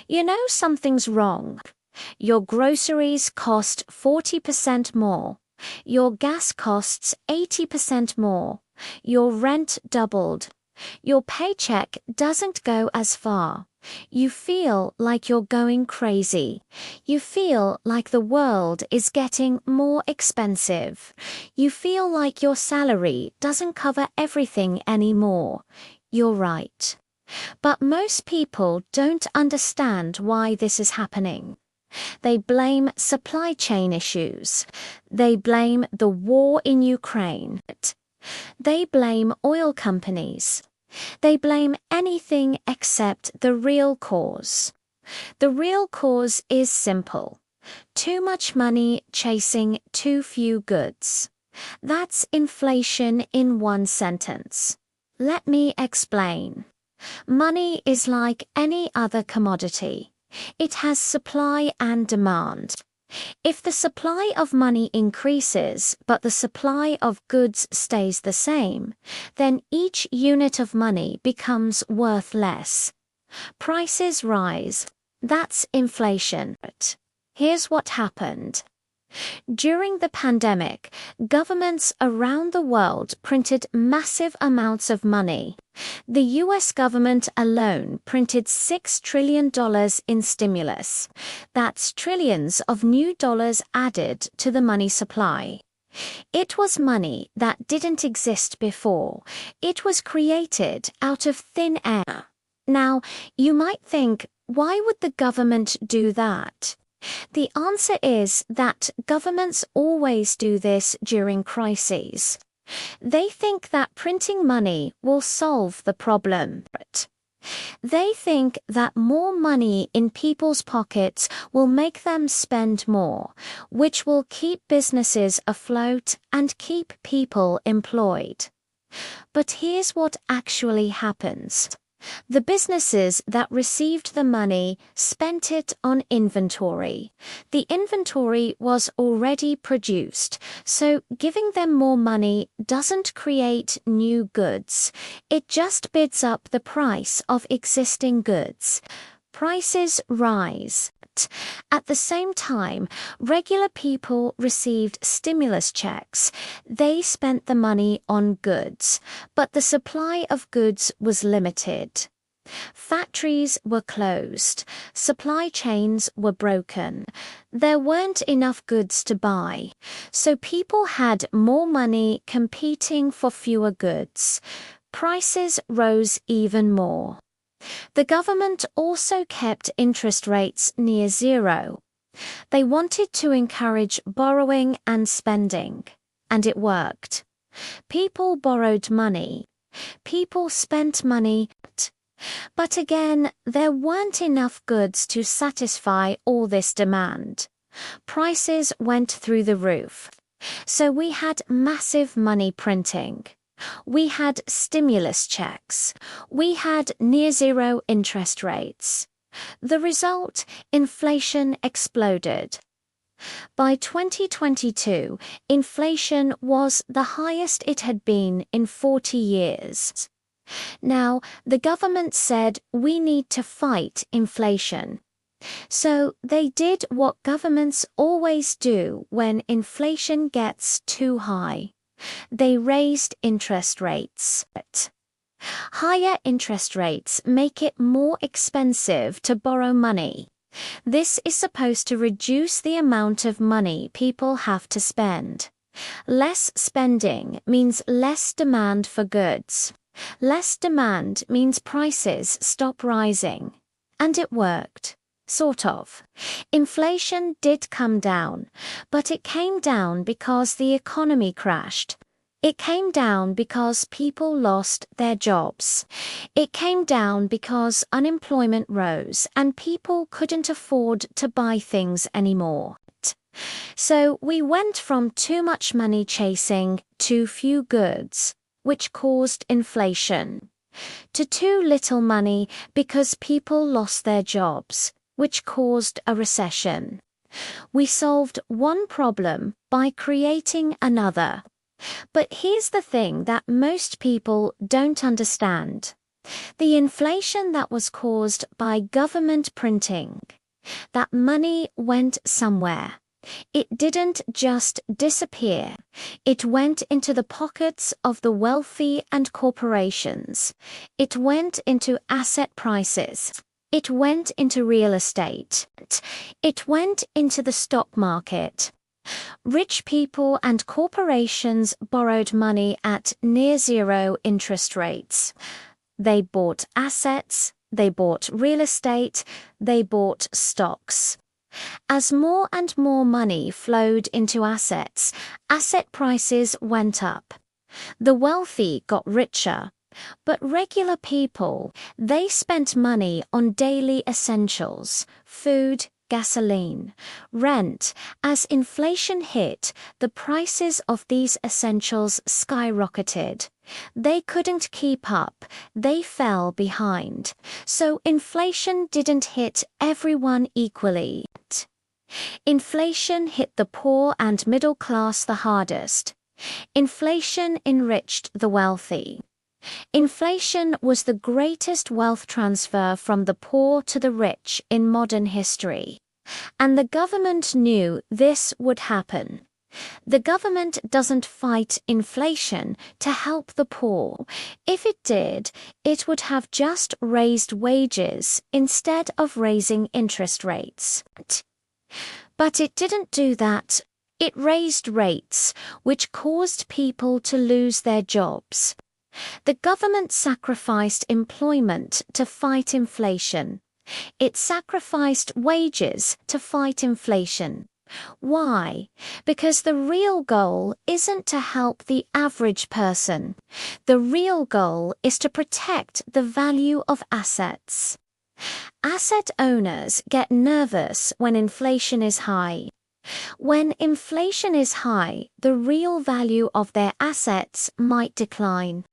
You know something's wrong. Your groceries cost 40% more. Your gas costs 80% more. Your rent doubled. Your paycheck doesn't go as far. You feel like you're going crazy. You feel like the world is getting more expensive. You feel like your salary doesn't cover everything anymore. You're right. But most people don't understand why this is happening. They blame supply chain issues. They blame the war in Ukraine. They blame oil companies. They blame anything except the real cause. The real cause is simple. Too much money chasing too few goods. That's inflation in one sentence. Let me explain. Money is like any other commodity. It has supply and demand. If the supply of money increases but the supply of goods stays the same, then each unit of money becomes worth less. Prices rise. That's inflation. Here's what happened. During the pandemic, governments around the world printed massive amounts of money. The US government alone printed $6 trillion in stimulus. That's trillions of new dollars added to the money supply. It was money that didn't exist before. It was created out of thin air. Now, you might think, why would the government do that? The answer is that governments always do this during crises. They think that printing money will solve the problem. They think that more money in people's pockets will make them spend more, which will keep businesses afloat and keep people employed. But here's what actually happens. The businesses that received the money spent it on inventory. The inventory was already produced, so giving them more money doesn't create new goods. It just bids up the price of existing goods. Prices rise. At the same time, regular people received stimulus checks. They spent the money on goods, but the supply of goods was limited. Factories were closed. Supply chains were broken. There weren't enough goods to buy, so people had more money competing for fewer goods. Prices rose even more. The government also kept interest rates near zero. They wanted to encourage borrowing and spending, and it worked. People borrowed money. People spent money. But again, there weren't enough goods to satisfy all this demand. Prices went through the roof. So we had massive money printing. We had stimulus checks. We had near-zero interest rates. The result, inflation exploded. By 2022, inflation was the highest it had been in 40 years. Now, the government said we need to fight inflation. So they did what governments always do when inflation gets too high. They raised interest rates. Higher interest rates make it more expensive to borrow money. This is supposed to reduce the amount of money people have to spend. Less spending means less demand for goods. Less demand means prices stop rising. And it worked. Sort of. Inflation did come down, but it came down because the economy crashed. It came down because people lost their jobs. It came down because unemployment rose and people couldn't afford to buy things anymore. So we went from too much money chasing too few goods, which caused inflation, to too little money because people lost their jobs, which caused a recession. We solved one problem by creating another. But here's the thing that most people don't understand. The inflation that was caused by government printing. That money went somewhere. It didn't just disappear. It went into the pockets of the wealthy and corporations. It went into asset prices. It went into real estate. It went into the stock market. Rich people and corporations borrowed money at near zero interest rates. They bought assets, they bought real estate, they bought stocks. As more and more money flowed into assets, asset prices went up. The wealthy got richer, but regular people, they spent money on daily essentials, food, gasoline, rent. As inflation hit, the prices of these essentials skyrocketed. They couldn't keep up, they fell behind. So inflation didn't hit everyone equally. Inflation hit the poor and middle class the hardest. Inflation enriched the wealthy. Inflation was the greatest wealth transfer from the poor to the rich in modern history. And the government knew this would happen. The government doesn't fight inflation to help the poor. If it did, it would have just raised wages instead of raising interest rates. But it didn't do that. It raised rates, which caused people to lose their jobs. The government sacrificed employment to fight inflation. It sacrificed wages to fight inflation. Why? Because the real goal isn't to help the average person. The real goal is to protect the value of assets. Asset owners get nervous when inflation is high. When inflation is high, the real value of their assets might decline.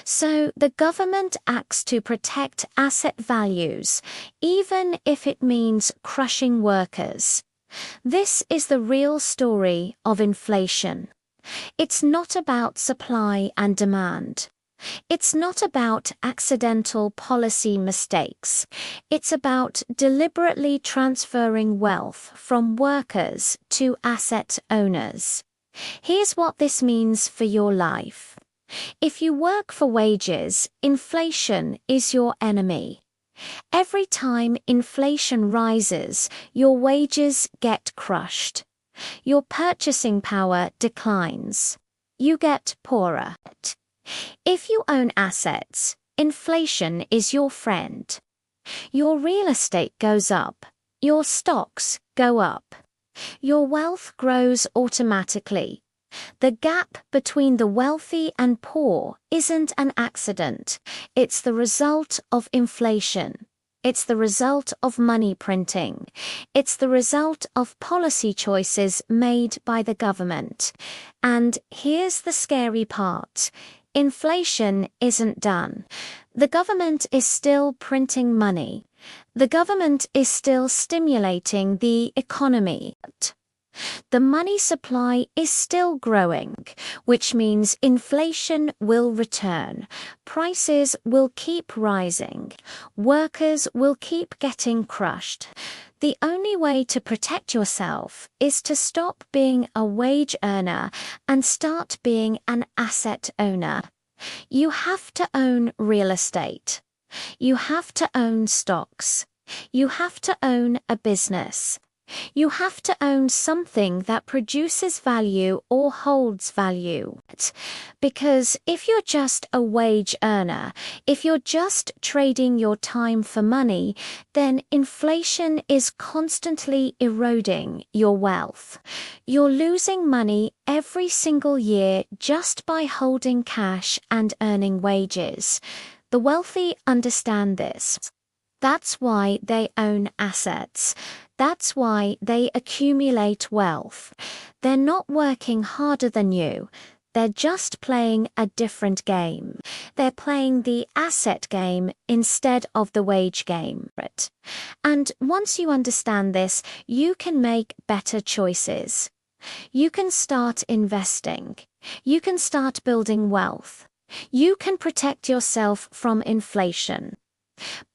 So the government acts to protect asset values, even if it means crushing workers. This is the real story of inflation. It's not about supply and demand. It's not about accidental policy mistakes. It's about deliberately transferring wealth from workers to asset owners. Here's what this means for your life. If you work for wages, inflation is your enemy. Every time inflation rises, your wages get crushed. Your purchasing power declines. You get poorer. If you own assets, inflation is your friend. Your real estate goes up. Your stocks go up. Your wealth grows automatically. The gap between the wealthy and poor isn't an accident. It's the result of inflation. It's the result of money printing. It's the result of policy choices made by the government. And here's the scary part. Inflation isn't done. The government is still printing money. The government is still stimulating the economy. The money supply is still growing, which means inflation will return. Prices will keep rising. Workers will keep getting crushed. The only way to protect yourself is to stop being a wage earner and start being an asset owner. You have to own real estate. You have to own stocks. You have to own a business. You have to own something that produces value or holds value. Because if you're just a wage earner, if you're just trading your time for money, then inflation is constantly eroding your wealth. You're losing money every single year just by holding cash and earning wages. The wealthy understand this. That's why they own assets. That's why they accumulate wealth. They're not working harder than you. They're just playing a different game. They're playing the asset game instead of the wage game. And once you understand this, you can make better choices. You can start investing. You can start building wealth. You can protect yourself from inflation.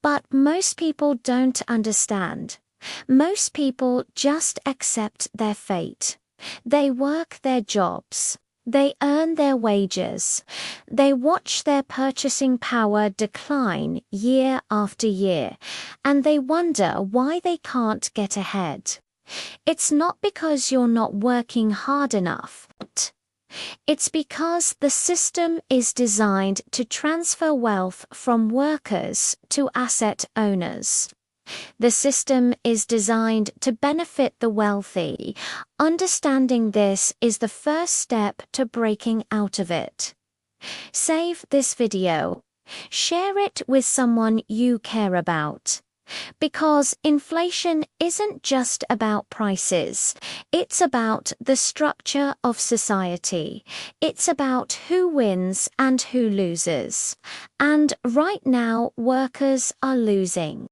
But most people don't understand. Most people just accept their fate. They work their jobs. They earn their wages. They watch their purchasing power decline year after year, and they wonder why they can't get ahead. It's not because you're not working hard enough. It's because the system is designed to transfer wealth from workers to asset owners. The system is designed to benefit the wealthy. Understanding this is the first step to breaking out of it. Save this video. Share it with someone you care about. Because inflation isn't just about prices. It's about the structure of society. It's about who wins and who loses. And right now, workers are losing.